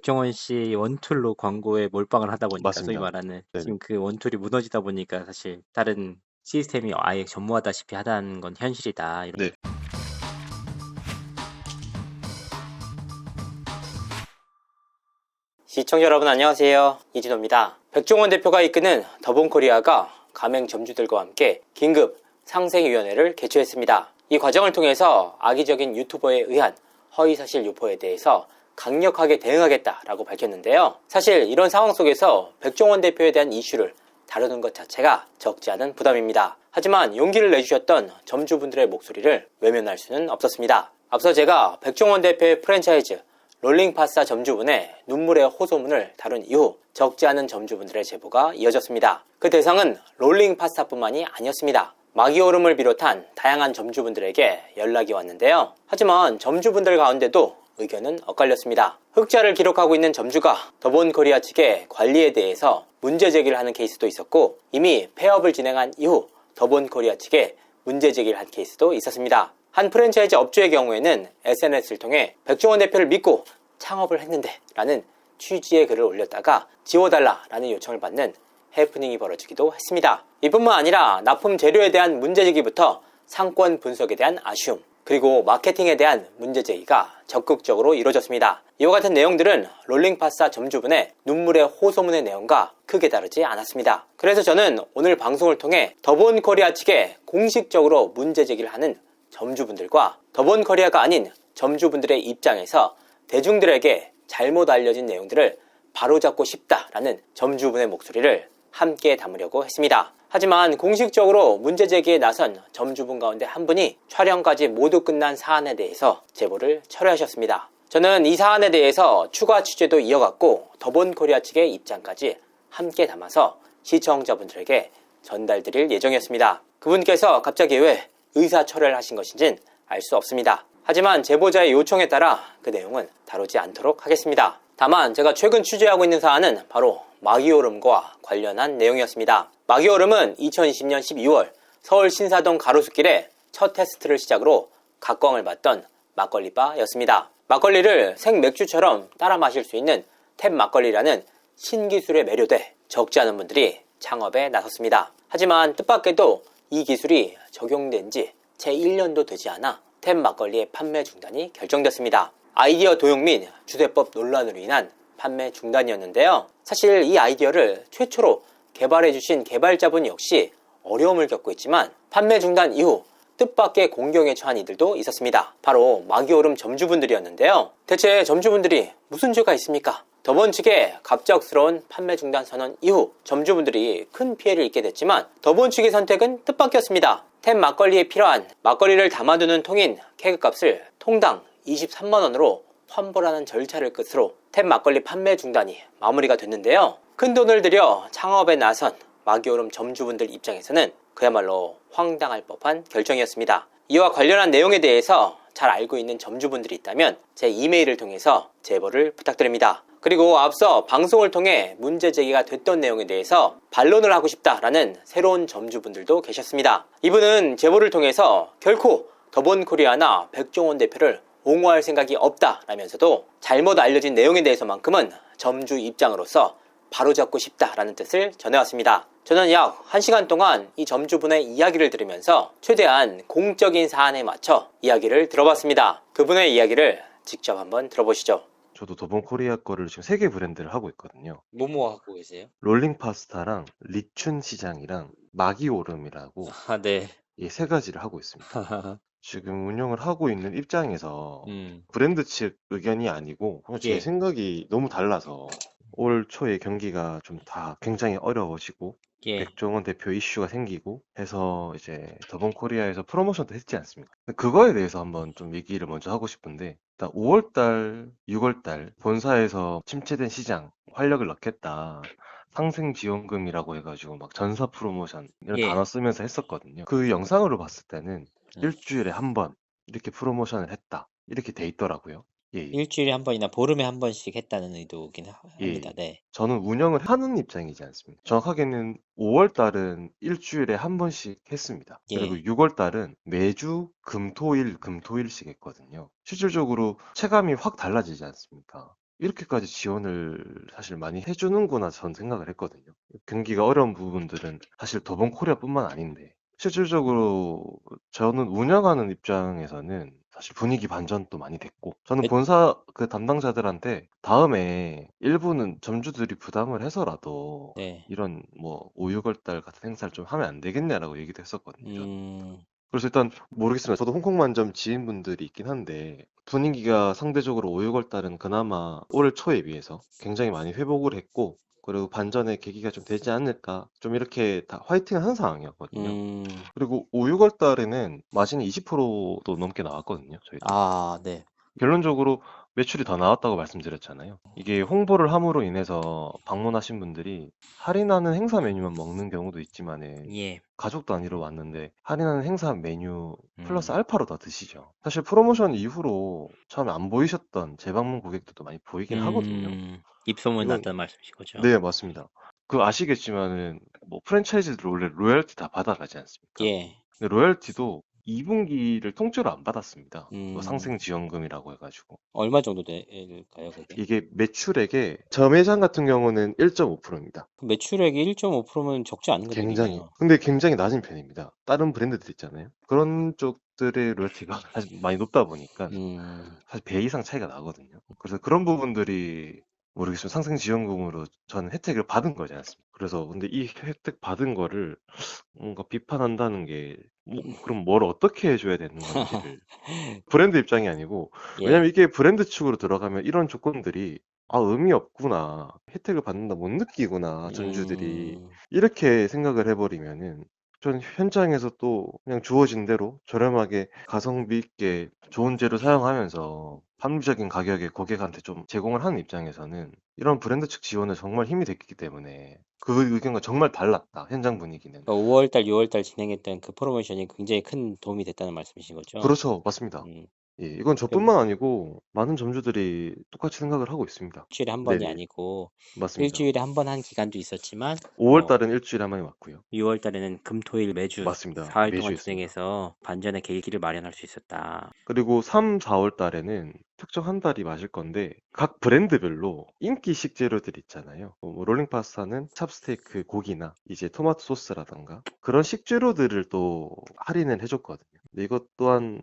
백종원 씨 원툴로 광고에 몰빵을 하다 보니까 소위 맞습니다. 말하는 네네. 지금 그 원툴이 무너지다 보니까 사실 다른 시스템이 아예 전무하다시피 하다는 건 현실이다. 네. 시청자 여러분 안녕하세요. 이진호입니다. 백종원 대표가 이끄는 더본코리아가 가맹 점주들과 함께 긴급 상생위원회를 개최했습니다. 이 과정을 통해서 악의적인 유튜버에 의한 허위사실 유포에 대해서 강력하게 대응하겠다라고 밝혔는데요. 사실 이런 상황 속에서 백종원 대표에 대한 이슈를 다루는 것 자체가 적지 않은 부담입니다. 하지만 용기를 내주셨던 점주분들의 목소리를 외면할 수는 없었습니다. 앞서 제가 백종원 대표의 프랜차이즈 롤링파스타 점주분의 눈물의 호소문을 다룬 이후 적지 않은 점주분들의 제보가 이어졌습니다. 그 대상은 롤링파스타뿐만이 아니었습니다. 마기오름을 비롯한 다양한 점주분들에게 연락이 왔는데요. 하지만 점주분들 가운데도 의견은 엇갈렸습니다. 흑자를 기록하고 있는 점주가 더본코리아 측의 관리에 대해서 문제 제기를 하는 케이스도 있었고, 이미 폐업을 진행한 이후 더본코리아 측에 문제 제기를 한 케이스도 있었습니다. 한 프랜차이즈 업주의 경우에는 SNS를 통해 백종원 대표를 믿고 창업을 했는데 라는 취지의 글을 올렸다가 지워달라 라는 요청을 받는 해프닝이 벌어지기도 했습니다. 이뿐만 아니라 납품 재료에 대한 문제제기부터 상권 분석에 대한 아쉬움, 그리고 마케팅에 대한 문제제기가 적극적으로 이루어졌습니다. 이와 같은 내용들은 롤링파스타 점주분의 눈물의 호소문의 내용과 크게 다르지 않았습니다. 그래서 저는 오늘 방송을 통해 더본코리아 측에 공식적으로 문제제기를 하는 점주분들과 더본코리아가 아닌 점주분들의 입장에서 대중들에게 잘못 알려진 내용들을 바로잡고 싶다라는 점주분의 목소리를 함께 담으려고 했습니다. 하지만 공식적으로 문제제기에 나선 점주분 가운데 한 분이 촬영까지 모두 끝난 사안에 대해서 제보를 철회하셨습니다. 저는 이 사안에 대해서 추가 취재도 이어갔고 더본코리아 측의 입장까지 함께 담아서 시청자분들에게 전달드릴 예정이었습니다. 그분께서 갑자기 왜 의사 철회를 하신 것인지는 알 수 없습니다. 하지만 제보자의 요청에 따라 그 내용은 다루지 않도록 하겠습니다. 다만 제가 최근 취재하고 있는 사안은 바로 마기오름과 관련한 내용이었습니다. 마기오름은 2020년 12월 서울 신사동 가로수길에 첫 테스트를 시작으로 각광을 받던 막걸리바였습니다. 막걸리를 생맥주처럼 따라 마실 수 있는 탭 막걸리라는 신기술에 매료돼 적지 않은 분들이 창업에 나섰습니다. 하지만 뜻밖에도 이 기술이 적용된 지 채 1년도 되지 않아 탭 막걸리의 판매 중단이 결정됐습니다. 아이디어 도용 및 주대법 논란으로 인한 판매 중단이었는데요. 사실 이 아이디어를 최초로 개발해주신 개발자분 역시 어려움을 겪고 있지만 판매 중단 이후 뜻밖의 공경에 처한 이들도 있었습니다. 바로 마기오름 점주분들이었는데요. 대체 점주분들이 무슨 죄가 있습니까? 더본 측의 갑작스러운 판매 중단 선언 이후 점주분들이 큰 피해를 입게 됐지만 더본 측의 선택은 뜻밖이었습니다. 탭 막걸리에 필요한 막걸리를 담아두는 통인 케그값을 통당 23만원으로 환불하는 절차를 끝으로 탭 막걸리 판매 중단이 마무리가 됐는데요. 큰돈을 들여 창업에 나선 마기오름 점주분들 입장에서는 그야말로 황당할 법한 결정이었습니다. 이와 관련한 내용에 대해서 잘 알고 있는 점주분들이 있다면 제 이메일을 통해서 제보를 부탁드립니다. 그리고 앞서 방송을 통해 문제 제기가 됐던 내용에 대해서 반론을 하고 싶다라는 새로운 점주분들도 계셨습니다. 이분은 제보를 통해서 결코 더본코리아나 백종원 대표를 옹호할 생각이 없다라면서도 잘못 알려진 내용에 대해서만큼은 점주 입장으로서 바로잡고 싶다라는 뜻을 전해왔습니다. 저는 약 1시간 동안 이 점주분의 이야기를 들으면서 최대한 공적인 사안에 맞춰 이야기를 들어봤습니다. 그분의 이야기를 직접 한번 들어보시죠. 저도 더본코리아 거를 지금 3개 브랜드를 하고 있거든요. 뭐뭐 하고 계세요? 롤링파스타랑 리춘 시장이랑 마기오름이라고 아, 네. 이 3가지를 하고 있습니다. 지금 운영을 하고 있는 입장에서 음, 브랜드 측 의견이 아니고 그냥 제 예. 생각이 너무 달라서 올 초에 경기가 좀 다 굉장히 어려워지고 예. 백종원 대표 이슈가 생기고 해서 이제 더본코리아에서 프로모션도 했지 않습니까? 그거에 대해서 한번 좀 얘기를 먼저 하고 싶은데, 일단 5월달, 6월달 본사에서 침체된 시장 활력을 넣겠다. 상생지원금이라고 해가지고 막 전사 프로모션 이런 예. 단어 쓰면서 했었거든요. 그 영상으로 봤을 때는 음. 일주일에 한 번 이렇게 프로모션을 했다. 이렇게 돼 있더라고요. 예, 예. 일주일에 한 번이나 보름에 한 번씩 했다는 의도긴 예, 합니다. 예. 네. 저는 운영을 하는 입장이지 않습니까? 정확하게는 5월 달은 일주일에 한 번씩 했습니다. 그리고 예. 6월 달은 매주 금토일씩 했거든요. 실질적으로 체감이 확 달라지지 않습니까? 이렇게까지 지원을 사실 많이 해주는구나 전 생각을 했거든요. 경기가 어려운 부분들은 사실 더본 코리아뿐만 아닌데 실질적으로 저는 운영하는 입장에서는 사실 분위기 반전도 많이 됐고 저는 네. 본사 그 담당자들한테 다음에 일부는 점주들이 부담을 해서라도 네. 이런 뭐 5, 6월 달 같은 행사를 좀 하면 안 되겠냐라고 얘기도 했었거든요. 저는. 음, 그래서 일단 모르겠습니다. 저도 홍콩 만점 지인분들이 있긴 한데 분위기가 상대적으로 5, 6월 달은 그나마 올 초에 비해서 굉장히 많이 회복을 했고 그리고 반전의 계기가 좀 되지 않을까 좀 이렇게 다 화이팅 하는 상황이었거든요. 음, 그리고 5, 6월 달에는 마진이 20%도 넘게 나왔거든요. 저희도. 아, 네. 결론적으로 매출이 더 나왔다고 말씀드렸잖아요. 이게 홍보를 함으로 인해서 방문하신 분들이 할인하는 행사 메뉴만 먹는 경우도 있지만은 예. 가족 단위로 왔는데 할인하는 행사 메뉴 플러스 음, 알파로 더 드시죠. 사실 프로모션 이후로 처음에 안 보이셨던 재방문 고객들도 많이 보이긴 하거든요. 입소문 이건 났다는 말씀이신 거죠? 네, 맞습니다. 그 아시겠지만은 뭐 프랜차이즈들 원래 로열티 다 받아가지 않습니까? 예. 근데 로열티도 2분기를 통째로 안 받았습니다. 뭐 음, 상생지원금이라고 해가지고. 얼마 정도 될까요, 그게? 이게 매출액의 저매장 같은 경우는 1.5%입니다. 그 매출액이 1.5%면 적지 않은 굉장히. 금액이네요. 근데 굉장히 낮은 편입니다. 다른 브랜드들 있잖아요. 그런 쪽들의 로열티가 사실 많이 높다 보니까 음, 사실 배 이상 차이가 나거든요. 그래서 그런 부분들이 모르겠어요. 상생지원금으로 저는 혜택을 받은 거지 않습니까? 그래서 근데 이 혜택 받은 거를 뭔가 비판한다는 게 그럼 뭘 어떻게 해줘야 되는 건지를 브랜드 입장이 아니고 예. 왜냐면 이게 브랜드 측으로 들어가면 이런 조건들이 아 의미 없구나 혜택을 받는다 못 느끼구나 점주들이 음, 이렇게 생각을 해버리면은 전 현장에서 또 그냥 주어진 대로 저렴하게 가성비 있게 좋은 재료 사용하면서 합리적인 가격에 고객한테 좀 제공을 하는 입장에서는 이런 브랜드 측 지원은 정말 힘이 됐기 때문에 그 의견과 정말 달랐다 현장 분위기는. 그러니까 5월달, 6월달 진행했던 그 프로모션이 굉장히 큰 도움이 됐다는 말씀이신 거죠? 그렇죠. 맞습니다. 음, 예, 이건 그 저뿐만 아니고 많은 점주들이 똑같이 생각을 하고 있습니다. 일주일에 한 번이 네네, 아니고 맞습니다. 일주일에 한 번 한 기간도 있었지만 5월 뭐 달은 일주일에 한 번에 왔고요. 6월 달에는 금, 토, 일 매주 맞습니다. 4일 동안 매주 있습니다. 진행해서 반전의 계기를 마련할 수 있었다. 그리고 3, 4월 달에는 특정 한 달이 맞을 건데 각 브랜드별로 인기 식재료들 있잖아요. 뭐 롤링 파스타는 찹스테이크 고기나 이제 토마토 소스라던가 그런 식재료들을 또 할인을 해줬거든요. 근데 이것 또한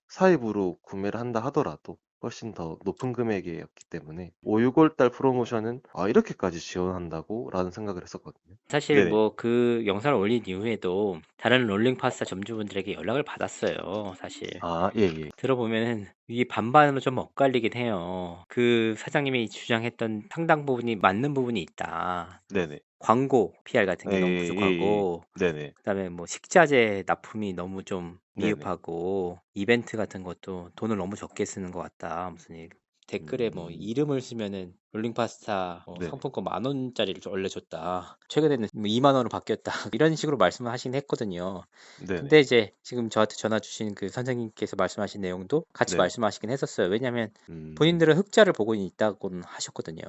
사입으로 구매를 한다 하더라도 훨씬 더 높은 금액이었기 때문에 5, 6월 달 프로모션은 아 이렇게까지 지원한다고 라는 생각을 했었거든요. 사실 네네. 뭐 그 영상을 올린 이후에도 다른 롤링 파스타 점주분들에게 연락을 받았어요, 사실. 아, 예, 예. 들어보면은 이게 반반으로 좀 엇갈리긴 해요. 그 사장님이 주장했던 상당 부분이 맞는 부분이 있다. 네네. 광고 PR 같은 예, 게 너무 예, 예. 부족하고, 네네. 그다음에 뭐 식자재 납품이 너무 좀 네네. 미흡하고, 이벤트 같은 것도 돈을 너무 적게 쓰는 것 같다. 무슨 댓글에 뭐 음, 이름을 쓰면은 롤링 파스타 네네. 상품권 10,000원짜리를 올려줬다. 최근에는 뭐 2만 원으로 바뀌었다. 이런 식으로 말씀을 하긴 했거든요. 근데 네네. 이제 지금 저한테 전화 주신 그 선생님께서 말씀하신 내용도 같이 네네. 말씀하시긴 했었어요. 왜냐하면 음, 본인들은 흑자를 보고 있다고는 하셨거든요.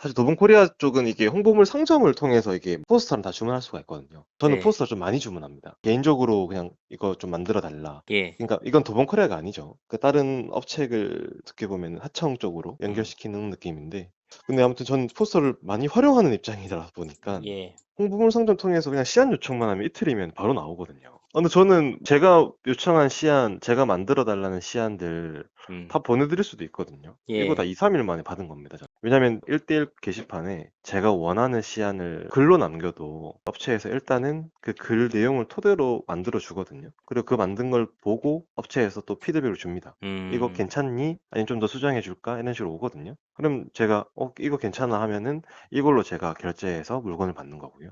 사실 도봉 코리아 쪽은 이게 홍보물 상점을 통해서 이게 포스터는 다 주문할 수가 있거든요. 저는 네, 포스터 좀 많이 주문합니다. 개인적으로 그냥 이거 좀 만들어 달라. 예, 그러니까 이건 도봉 코리아가 아니죠. 그 다른 업체를 어떻게 보면 하청 쪽으로 음, 연결시키는 느낌인데. 근데 아무튼 전 포스터를 많이 활용하는 입장이다 보니까 예, 홍보물 상점 통해서 그냥 시안 요청만 하면 이틀이면 바로 나오거든요. 근데 저는 제가 요청한 시안, 제가 만들어 달라는 시안들 음, 다 보내드릴 수도 있거든요. 이거 다 예, 2, 3일 만에 받은 겁니다. 저는. 왜냐면 1대1 게시판에 제가 원하는 시안을 글로 남겨도 업체에서 일단은 그 글 내용을 토대로 만들어 주거든요. 그리고 그 만든 걸 보고 업체에서 또 피드백을 줍니다. 이거 음, 괜찮니? 아니면 좀 더 수정해 줄까? 이런 식으로 오거든요. 그럼 제가 이거 괜찮아 하면은 이걸로 제가 결제해서 물건을 받는 거고요.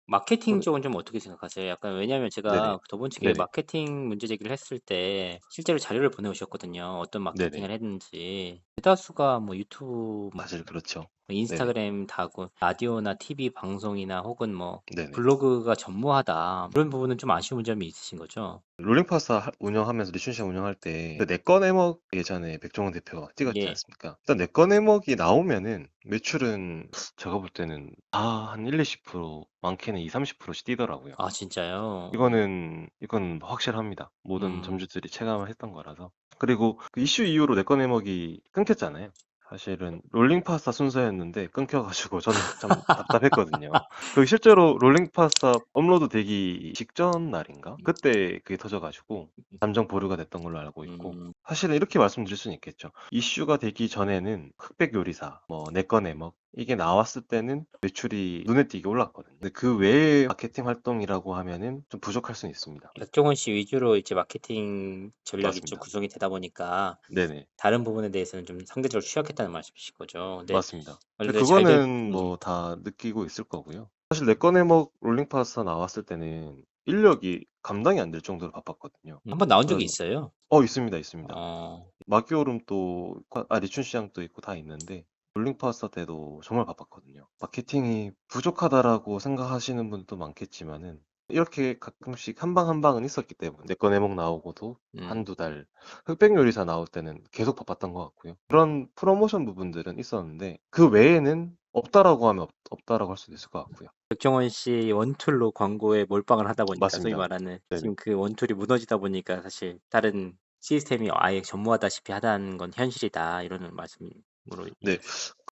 마케팅 그래- 쪽은 좀 어떻게 생각하세요? 약간 왜냐면 네네. 제가 저번 측에 네네. 마케팅 문제 제기를 했을 때 실제로 자료를 보내오셨거든요. 어떤 네네. 마케팅을 했는지. 대다수가 뭐 유튜브 사실 그렇죠. 뭐 네네. 인스타그램 다고 라디오나 TV 방송이나 혹은 뭐 네네. 블로그가 전무하다. 그런 부분은 좀 아쉬운 점이 있으신 거죠? 롤링파스타 운영하면서 리춘시아 운영할 때 내 건 해먹 예전에 백종원 대표가 찍었지 예. 않습니까? 일단 내 건 해먹이 나오면은 매출은 제가 볼 때는 한 1, 20% 많게는 2, 30%씩 뛰더라고요. 아, 진짜요? 이건 확실합니다. 모든 음, 점주들이 체감을 했던 거라서. 그리고 그 이슈 이후로 내 건 해먹이 끊겼잖아요. 사실은 롤링 파스타 순서였는데 끊겨가지고 저는 참 답답했거든요. 그 실제로 롤링 파스타 업로드 되기 직전 날인가? 그때 그게 터져가지고 잠정 보류가 됐던 걸로 알고 있고, 사실은 이렇게 말씀드릴 수는 있겠죠. 이슈가 되기 전에는 흑백 요리사, 뭐 내 거 내 먹 이게 나왔을 때는 매출이 눈에 띄게 올랐거든요. 근데 그 외의 마케팅 활동이라고 하면은 좀 부족할 수는 있습니다. 백종원 씨 위주로 이제 마케팅 전략이 좀 맞습니다. 구성이 되다 보니까 네네. 다른 부분에 대해서는 좀 상대적으로 취약했다는 말씀이신 거죠. 근데 맞습니다. 근데 원래 잘 될, 그거는 뭐 다 느끼고 있을 거고요. 사실 내 꺼내 먹 롤링 파스타 나왔을 때는 인력이 감당이 안 될 정도로 바빴거든요. 한번 나온 적이 저는 있어요. 있습니다, 있습니다. 어, 마기오름 또 리춘 시장도 있고 다 있는데 롤링 파스타 때도 정말 바빴거든요. 마케팅이 부족하다라고 생각하시는 분도 많겠지만은 이렇게 가끔씩 한 방 한 방은 있었기 때문에 내 거 내 먹 나오고도 한두 달, 흑백 요리사 나올 때는 계속 바빴던 것 같고요. 그런 프로모션 부분들은 있었는데 그 외에는 없다라고 하면 없다라고 할 수도 있을 것 같고요. 백종원 씨 원툴로 광고에 몰빵을 하다 보니까 소위 맞습니다. 말하는 네네. 지금 그 원툴이 무너지다 보니까 사실 다른 시스템이 아예 전무하다시피 하다는 건 현실이다 이런 말씀으로 네.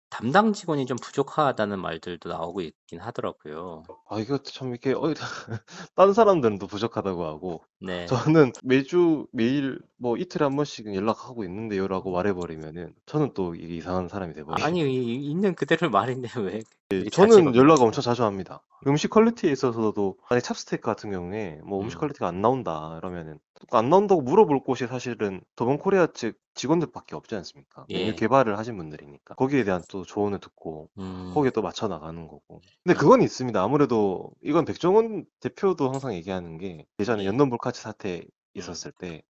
담당 직원이 좀 부족하다는 말들도 나오고 있긴 하더라고요. 이거 참 이렇게 다른 사람들은 또 부족하다고 하고 네. 저는 매일 뭐 이틀에 한 번씩은 연락하고 있는데요라고 말해버리면은 저는 또 이게 이상한 사람이 돼버려요. 아니 있는 그대로 말인데 왜 이렇게 저는 자책을 연락 하세요? 엄청 자주 합니다. 음식 퀄리티에 있어서도 만약 찹스테이크 같은 경우에 뭐 음식 퀄리티가 안 나온다 이러면은 안 나온다고 물어볼 곳이 사실은 더본코리아 측 직원들밖에 없지 않습니까? 메뉴 예. 개발을 하신 분들이니까 거기에 대한 또 조언을 듣고 거기에 또 맞춰 나가는 거고. 근데 예. 그건 있습니다. 아무래도 이건 백종원 대표도 항상 얘기하는 게 예전에 예. 연돈 불카치 사태 있었을 때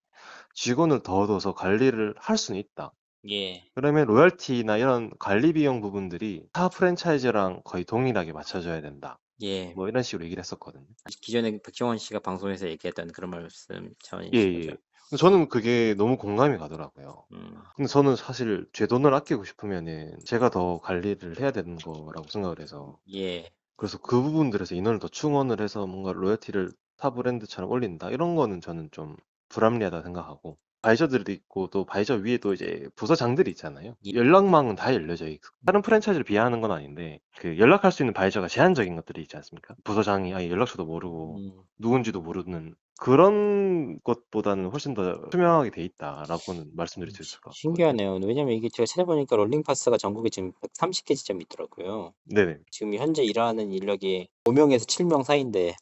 직원을 더 얻어서 관리를 할 수는 있다. 예. 그러면 로열티나 이런 관리 비용 부분들이 타 프랜차이즈랑 거의 동일하게 맞춰줘야 된다. 예. 뭐 이런 식으로 얘기를 했었거든요. 기존에 백종원 씨가 방송에서 얘기했던 그런 말씀 예, 차원이신 예. 거죠. 근데 저는 그게 너무 공감이 가더라고요. 음. 근데 저는 사실 제 돈을 아끼고 싶으면은 제가 더 관리를 해야 되는 거라고 생각을 해서 예. 그래서 그 부분들에서 인원을 더 충원을 해서 뭔가 로열티를 타 브랜드처럼 올린다 이런 거는 저는 좀 불합리하다 생각하고 바이저들도 있고 또 바이저 위에도 이제 부서장들이 있잖아요. 예. 연락망은 다 열려져 있고 다른 프랜차이즈를 비하하는 건 아닌데 그 연락할 수 있는 바이저가 제한적인 것들이 있지 않습니까? 부서장이 아예 연락처도 모르고 누군지도 모르는 그런 것보다는 훨씬 더 투명하게 돼 있다라고는 말씀드릴 수 있을 것 같거든요. 신기하네요. 왜냐면 이게 제가 찾아보니까 롤링파스가 전국에 지금 130개 지점이 있더라고요. 네네. 지금 현재 일하는 인력이 5명에서 7명 사이인데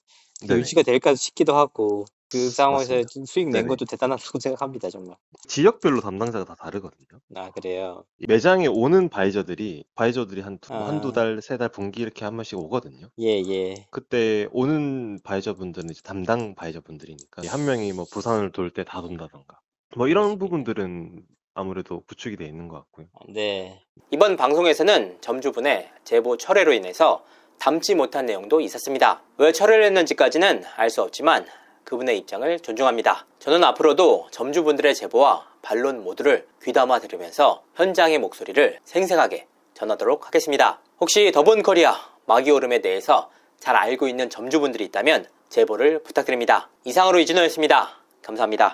네네. 유지가 될까 싶기도 하고 그 상황에서 맞습니다. 수익 낸 네네. 것도 대단하다고 생각합니다, 정말. 지역별로 담당자가 다 다르거든요. 아, 그래요. 매장에 오는 바이저들이 한두 아, 달, 세 달, 분기 이렇게 한 번씩 오거든요. 예, 예. 그때 오는 바이저분들은 이제 담당 바이저분들이니까 한 명이 뭐 부산을 돌 때 다 돈다던가 뭐 이런 알겠습니다. 부분들은 아무래도 구축이 돼 있는 것 같고요. 네. 이번 방송에서는 점주분의 제보 철회로 인해서 담지 못한 내용도 있었습니다. 왜 철회를 했는지까지는 알 수 없지만 그분의 입장을 존중합니다. 저는 앞으로도 점주분들의 제보와 반론 모두를 귀담아 들으면서 현장의 목소리를 생생하게 전하도록 하겠습니다. 혹시 더본코리아 마기오름에 대해서 잘 알고 있는 점주분들이 있다면 제보를 부탁드립니다. 이상으로 이진호였습니다. 감사합니다.